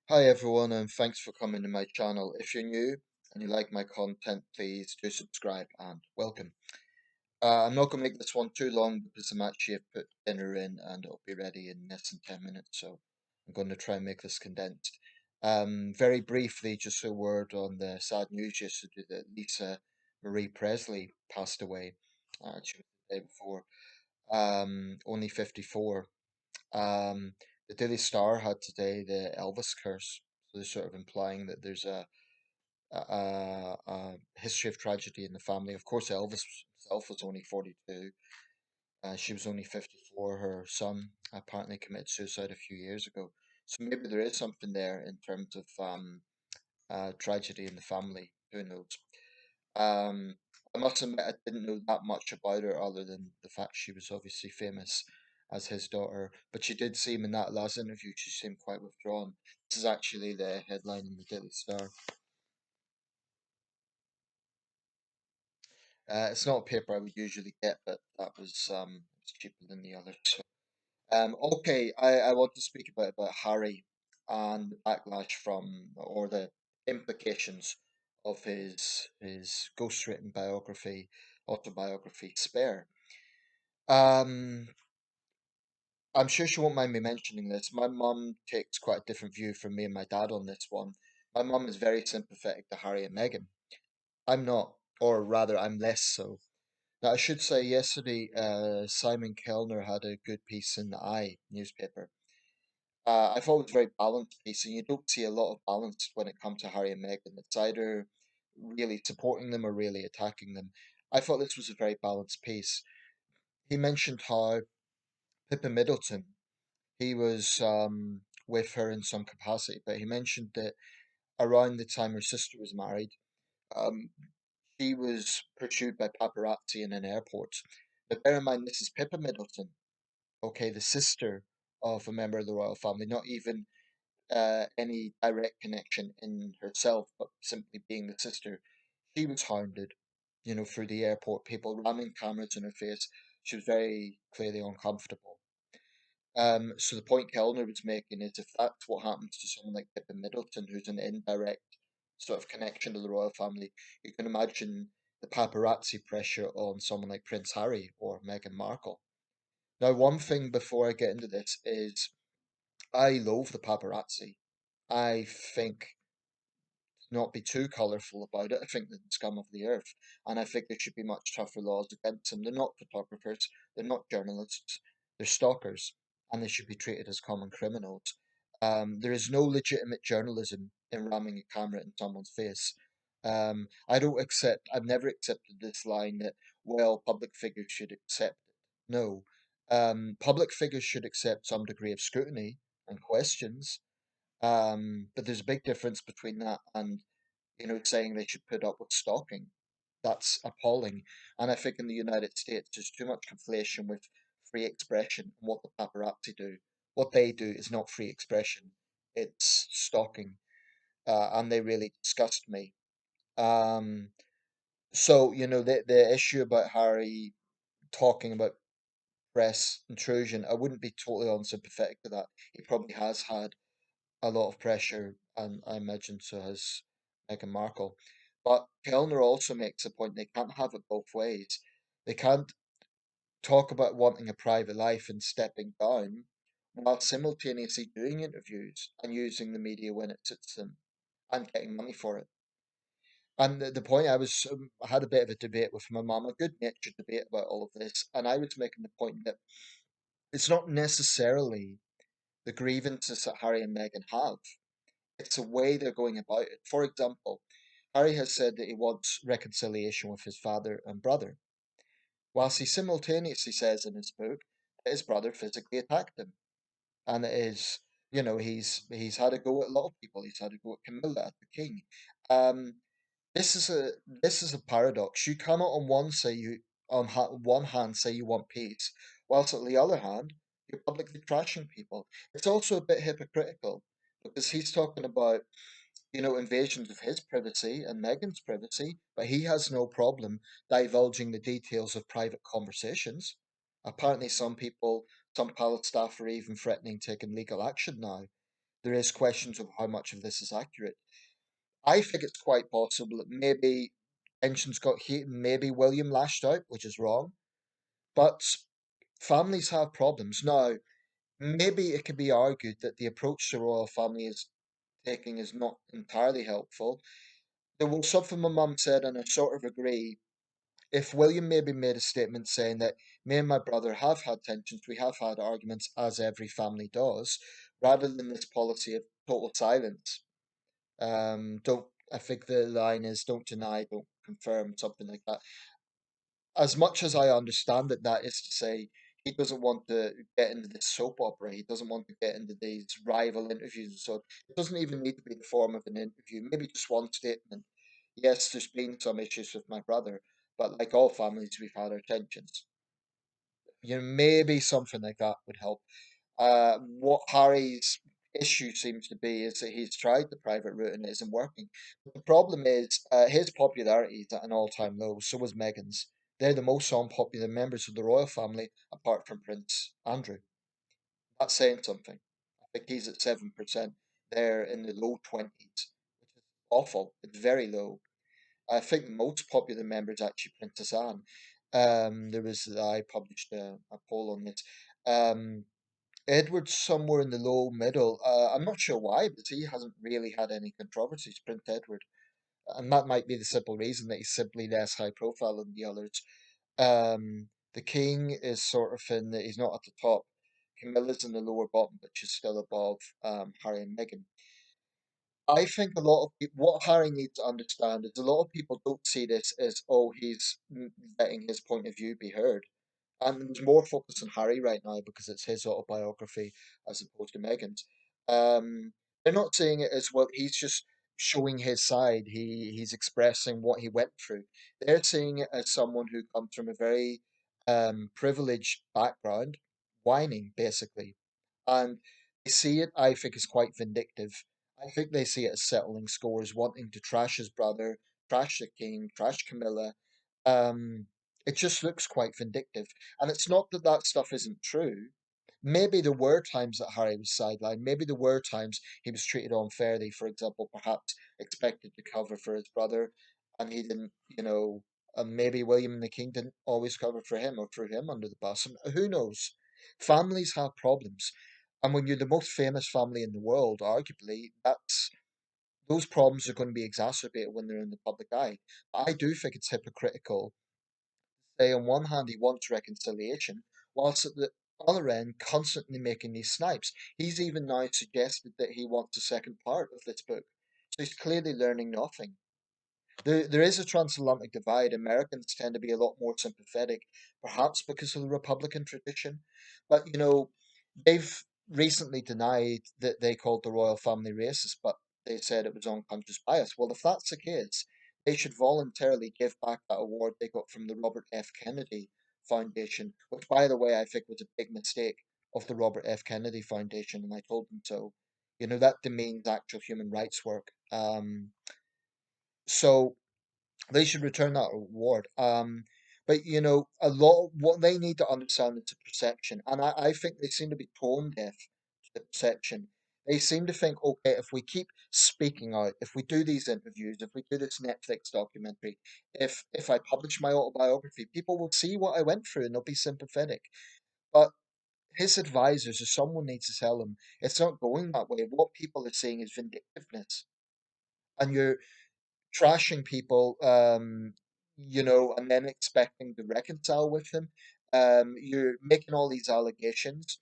Hi everyone, and thanks for coming to my channel. If you're new and you like my content, please do subscribe and welcome. I'm not going to make this one too long because I'm actually have put dinner in and it'll be ready in less than 10 minutes, so I'm going to try and make this condensed. Very briefly, just a word on the sad news yesterday that Lisa Marie Presley passed away. She was the day before, only 54. Um, the Daily Star had today the Elvis curse, so they're sort of implying that there's a history of tragedy in the family. Of course, Elvis himself was only 42. She was only 54. Her son apparently committed suicide a few years ago. So maybe there is something there in terms of tragedy in the family. Who knows? Um, I must admit, I didn't know that much about her other than the fact she was obviously famous as his daughter. But she did seem in that last interview, she seemed quite withdrawn. This is actually the headline in the Daily Star. It's not a paper I would usually get, but that was it's cheaper than the others. So, okay, I want to speak about Harry and the backlash from or the implications of his ghostwritten biography, autobiography, Spare. Um, I'm sure she won't mind me mentioning this. My mum takes quite a different view from me and my dad on this one. My mum is very sympathetic to Harry and Meghan. I'm not, or rather, I'm less so. Now, I should say, yesterday, Simon Kellner had a good piece in the Eye newspaper. I thought it was a very balanced piece, and you don't see a lot of balance when it comes to Harry and Meghan. It's either really supporting them or really attacking them. I thought this was a very balanced piece. He mentioned how Pippa Middleton, he was with her in some capacity, but he mentioned that around the time her sister was married, um, she was pursued by paparazzi in an airport. But bear in mind, this is Pippa Middleton, okay, the sister of a member of the royal family, not even any direct connection in herself, but simply being the sister. She was hounded, through the airport, people ramming cameras in her face. She was very clearly uncomfortable. So the point Kellner was making is if that's what happens to someone like Pippa Middleton, who's an indirect sort of connection to the royal family, you can imagine the paparazzi pressure on someone like Prince Harry or Meghan Markle. Now, one thing before I get into this is I loathe the paparazzi. I think not be too colourful about it. I think they're the scum of the earth, and I think there should be much tougher laws against them. They're not photographers, they're not journalists, they're stalkers, and they should be treated as common criminals. There is no legitimate journalism in ramming a camera in someone's face. I don't accept, I've never accepted this line that, well, public figures should accept it. No. Public figures should accept some degree of scrutiny and questions, but there's a big difference between that and, saying they should put up with stalking. That's appalling. And I think in the United States, there's too much conflation with free expression and what the paparazzi do. What they do is not free expression, it's stalking. And they really disgust me. Um, so, the issue about Harry talking about press intrusion, I wouldn't be totally unsympathetic to that. He probably has had a lot of pressure, and I imagine so has Meghan Markle. But Kellner also makes a point they can't have it both ways. They can't talk about wanting a private life and stepping down while simultaneously doing interviews and using the media when it suits them and getting money for it. And the point I had a bit of a debate with my mum, a good natured debate about all of this, and I was making the point that it's not necessarily the grievances that Harry and Meghan have. It's the way they're going about it. For example, Harry has said that he wants reconciliation with his father and brother, whilst he simultaneously says in his book that his brother physically attacked him. And it is, he's had a go at a lot of people. He's had a go at Camilla, at the king. Um, this is a paradox. You cannot on one hand say you want peace, whilst on the other hand you're publicly trashing people. It's also a bit hypocritical because he's talking about invasions of his privacy and Meghan's privacy, but he has no problem divulging the details of private conversations. Apparently, some palace staff are even threatening taking legal action now. there is questions of how much of this is accurate. I think it's quite possible that maybe tensions got heated, maybe William lashed out, which is wrong. But families have problems. Now, maybe it could be argued that the approach the royal family is taking is not entirely helpful. There was something my mum said, and I sort of agree. If William maybe made a statement saying that me and my brother have had tensions, we have had arguments, as every family does, rather than this policy of total silence. Don't I think the line is don't deny, don't confirm, something like that. As much as I understand that, that is to say, he doesn't want to get into this soap opera. He doesn't want to get into these rival interviews and so on. It doesn't even need to be the form of an interview. Maybe just one statement. Yes, there's been some issues with my brother, but like all families, we've had our tensions. Maybe something like that would help. What Harry's issue seems to be is that he's tried the private route and it isn't working. But the problem is his popularity is at an all-time low. So is Meghan's. They're the most unpopular members of the royal family, apart from Prince Andrew. That's saying something. I think he's at 7%. They're in the low 20s, which is awful. It's very low. I think the most popular member is actually Princess Anne. I published a poll on this. Um, Edward's somewhere in the low middle. I'm not sure why, but he hasn't really had any controversies, Prince Edward. And that might be the simple reason that he's simply less high profile than the others. The king is sort of in he's not at the top. Camilla's in the lower bottom, but she's still above Harry and Meghan. I think a lot of what Harry needs to understand is a lot of people don't see this as, oh, he's letting his point of view be heard. And there's more focus on Harry right now because it's his autobiography as opposed to Meghan's. They're not saying it as well. He's just showing his side. He's expressing what he went through. They're seeing it as someone who comes from a very privileged background, whining basically, and they see it. I think as quite vindictive. I think they see it as settling scores, wanting to trash his brother, trash the king, trash Camilla. Um, it just looks quite vindictive. And it's not that that stuff isn't true. Maybe there were times that Harry was sidelined. Maybe there were times he was treated unfairly. For example, perhaps expected to cover for his brother, and he didn't. And maybe William and the King didn't always cover for him or threw him under the bus. And who knows? Families have problems, and when you're the most famous family in the world, arguably, that's those problems are going to be exacerbated when they're in the public eye. I do think it's hypocritical say on one hand he wants reconciliation, whilst at the other end constantly making these snipes. He's even now suggested that he wants a second part of this book. So he's clearly learning nothing. There is a transatlantic divide. Americans tend to be a lot more sympathetic, perhaps because of the Republican tradition. But, they've recently denied that they called the royal family racist, but they said it was unconscious bias. Well, if that's the case, they should voluntarily give back that award they got from the Robert F. Kennedy Foundation, which, by the way, I think was a big mistake of the Robert F. Kennedy Foundation, and I told them so. That demeans actual human rights work. So they should return that award. But a lot what they need to understand is the perception, and I think they seem to be tone deaf to the perception. They seem to think, okay, if we keep speaking out, if we do these interviews, if we do this Netflix documentary, if I publish my autobiography, people will see what I went through and they'll be sympathetic. But his advisors or someone needs to tell him it's not going that way. What people are seeing is vindictiveness, and you're trashing people, and then expecting to reconcile with them. You're making all these allegations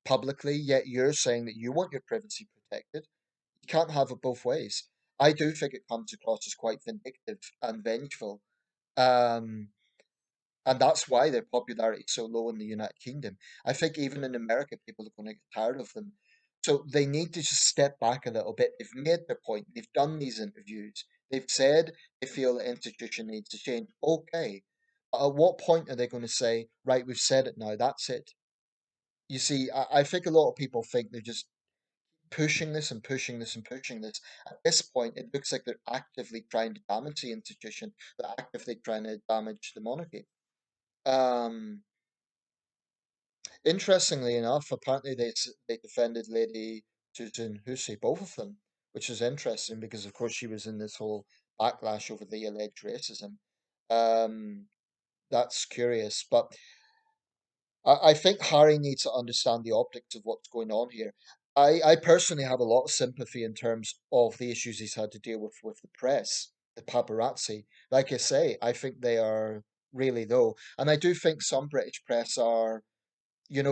publicly, yet you're saying that you want your privacy protected. You can't have it both ways. I do think it comes across as quite vindictive and vengeful. Um, and that's why their popularity is so low in the United Kingdom. I think even in America, people are going to get tired of them. So they need to just step back a little bit. They've made their point. They've done these interviews. They've said they feel the institution needs to change. Okay. But at what point are they going to say, right, we've said it now, that's it? You see, I think a lot of people think they're just pushing this and pushing this and pushing this. At this point, it looks like they're actively trying to damage the institution. They're actively trying to damage the monarchy. Um, Interestingly enough, apparently they defended Lady Susan Hussey, both of them, which is interesting because, of course, she was in this whole backlash over the alleged racism. Um, that's curious, but I think Harry needs to understand the optics of what's going on here. I personally have a lot of sympathy in terms of the issues he's had to deal with the press, the paparazzi. Like I say, I think they are really low, and I do think some British press are,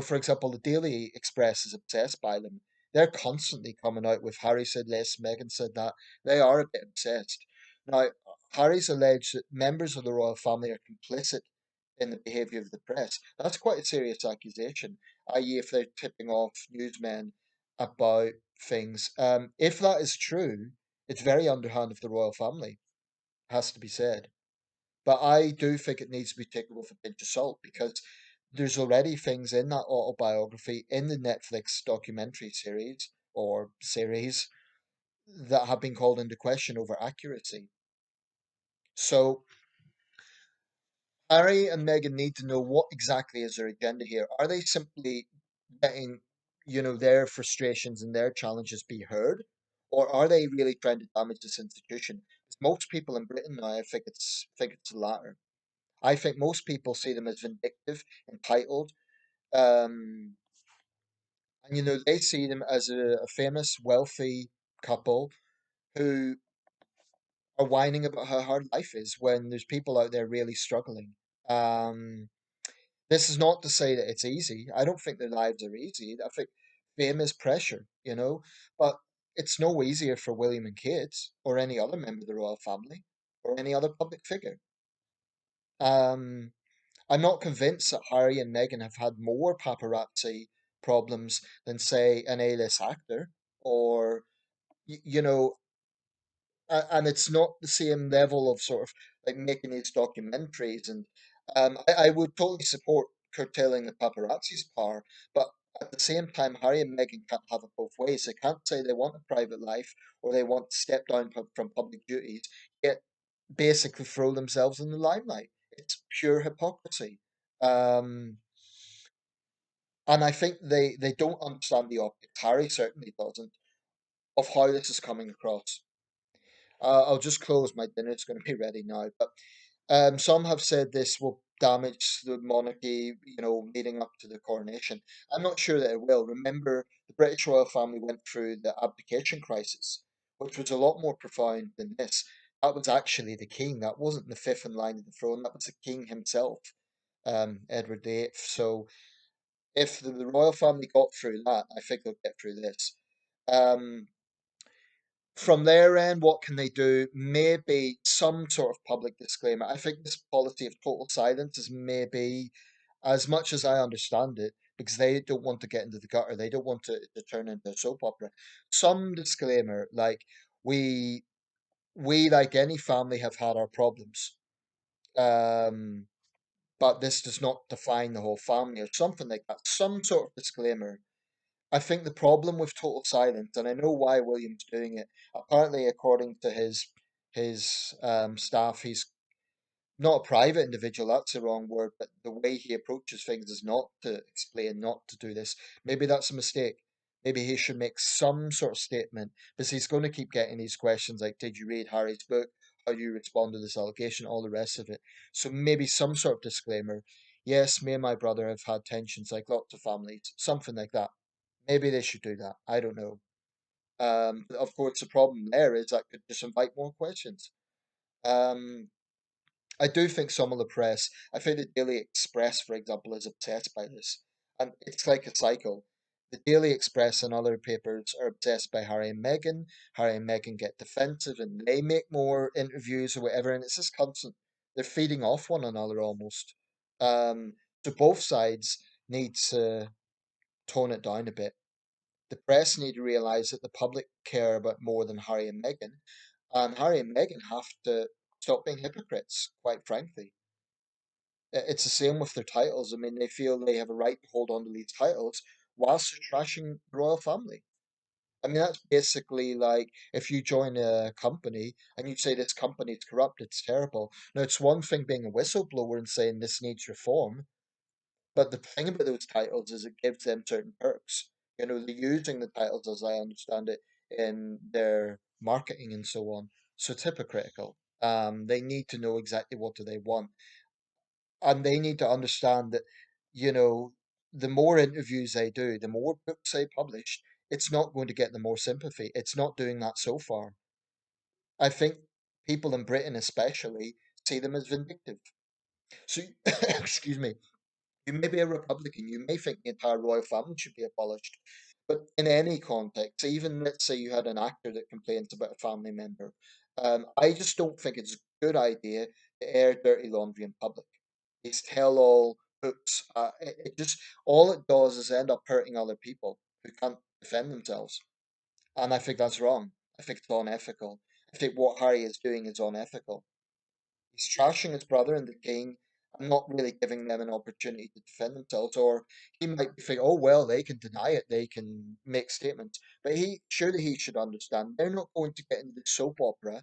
for example, the Daily Express is obsessed by them. They're constantly coming out with Harry said this, Meghan said that. They are a bit obsessed. Now, Harry's alleged that members of the royal family are complicit in the behaviour of the press. That's quite a serious accusation, i.e., if they're tipping off newsmen about things. If that is true, it's very underhand of the royal family, has to be said. But I do think it needs to be taken with a pinch of salt because there's already things in that autobiography in the Netflix documentary series or series that have been called into question over accuracy. So Harry and Meghan need to know what exactly is their agenda here. Are they simply letting, their frustrations and their challenges be heard? Or are they really trying to damage this institution? 'Cause most people in Britain now, I think it's the latter. I think most people see them as vindictive, entitled, um, and they see them as a famous, wealthy couple who are whining about how hard life is when there's people out there really struggling. Um, this is not to say that it's easy. I don't think their lives are easy. I think fame is pressure, but it's no easier for William and Kate or any other member of the royal family or any other public figure. Um, I'm not convinced that Harry and Meghan have had more paparazzi problems than, say, an A-list actor, or y- you know, and it's not the same level of sort of like making these documentaries. And I would totally support curtailing the paparazzi's power, but at the same time, Harry and Meghan can't have it both ways. They can't say they want a private life or they want to step down from public duties, yet basically throw themselves in the limelight. It's pure hypocrisy. Um, and I think they don't understand the optics. Harry certainly doesn't, of how this is coming across. I'll just close. My dinner's going to be ready now. But some have said this will damage the monarchy, leading up to the coronation. I'm not sure that it will. Remember, the British royal family went through the abdication crisis, which was a lot more profound than this. That was actually the king. That wasn't the fifth in line of the throne. That was the king himself, Edward VIII. So if the royal family got through that, I think they'll get through this. Um, from their end, what can they do? Maybe some sort of public disclaimer. I think this policy of total silence is maybe, as much as I understand it, because they don't want to get into the gutter, they don't want to turn into a soap opera. Some disclaimer, like we we like any family have had our problems, um, but this does not define the whole family or something like that. Some sort of disclaimer. I think the problem with total silence, and I know why William's doing it. Apparently, according to his staff, he's not a private individual. That's the wrong word, but the way he approaches things is not to explain, not to do this. Maybe that's a mistake. Maybe he should make some sort of statement because he's going to keep getting these questions like, "Did you read Harry's book? How do you respond to this allegation?" All the rest of it. So maybe some sort of disclaimer. Yes, me and my brother have had tensions like lots of families, something like that. Maybe they should do that. I don't know. But of course, the problem there is that could just invite more questions. Um, I do think some of the press, I think the Daily Express, for example, is obsessed by this. And it's like a cycle. The Daily Express and other papers are obsessed by Harry and Meghan. Harry and Meghan get defensive and they make more interviews or whatever. And it's just constant. They're feeding off one another almost. Um, so both sides need to tone it down a bit. The press need to realize that the public care about more than Harry and Meghan, and Harry and Meghan have to stop being hypocrites, quite frankly. It's the same with their titles. I mean, they feel they have a right to hold on to these titles whilst they're trashing the royal family. I mean, that's basically like if you join a company and you say this company is corrupt, it's terrible. Now, it's one thing being a whistleblower and saying this needs reform, But the thing about those titles is it gives them certain perks. You know, they're using the titles, as I understand it, in their marketing and so on. So it's hypocritical. They need to know exactly what do they want, and they need to understand that, you know, the more interviews they do, the more books they publish, it's not going to get them more sympathy. It's not doing that so far. I think people in Britain, especially, see them as vindictive. So, excuse me, you may be a Republican, you may think the entire royal family should be abolished, but in any context, even let's say you had an actor that complains about a family member, I just don't think it's a good idea to air dirty laundry in public. These tell-all books, it just all it does is end up hurting other people who can't defend themselves, and I think that's wrong. I think it's unethical. I think what Harry is doing is unethical. He's trashing his brother and the king and not really giving them an opportunity to defend themselves. Or he might be thinking, oh well, they can deny it, they can make statements. But he surely he should understand they're not going to get into the soap opera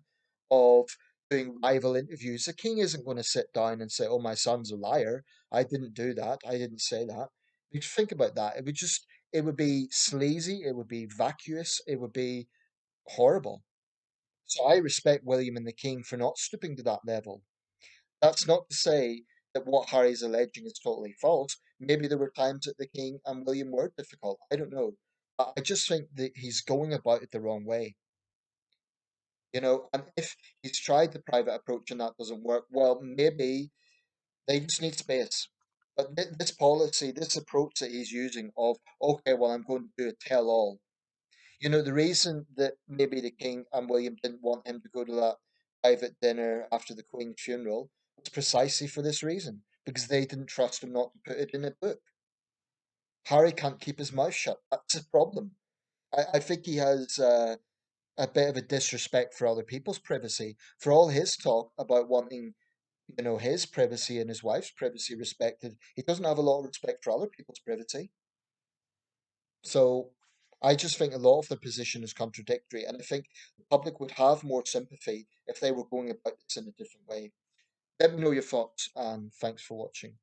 of doing rival interviews. The king isn't going to sit down and say, oh, my son's a liar. I didn't do that. I didn't say that. You think about that. It would be sleazy. It would be vacuous. It would be horrible. So I respect William and the king for not stooping to that level. That's not to say that what Harry's alleging is totally false. Maybe there were times that the King and William were difficult. I don't know. I just think that he's going about it the wrong way. You know, and if he's tried the private approach and that doesn't work, well, maybe they just need space. But this policy, this approach that he's using of, okay, well, I'm going to do a tell all. You know, the reason that maybe the King and William didn't want him to go to that private dinner after the Queen's funeral was precisely for this reason, because they didn't trust him not to put it in a book. Harry can't keep his mouth shut. That's a problem. I think he has a bit of a disrespect for other people's privacy. For all his talk about wanting, you know, his privacy and his wife's privacy respected, he doesn't have a lot of respect for other people's privacy. So I just think a lot of the position is contradictory, and I think the public would have more sympathy if they were going about this in a different way. Let me know your thoughts, and thanks for watching.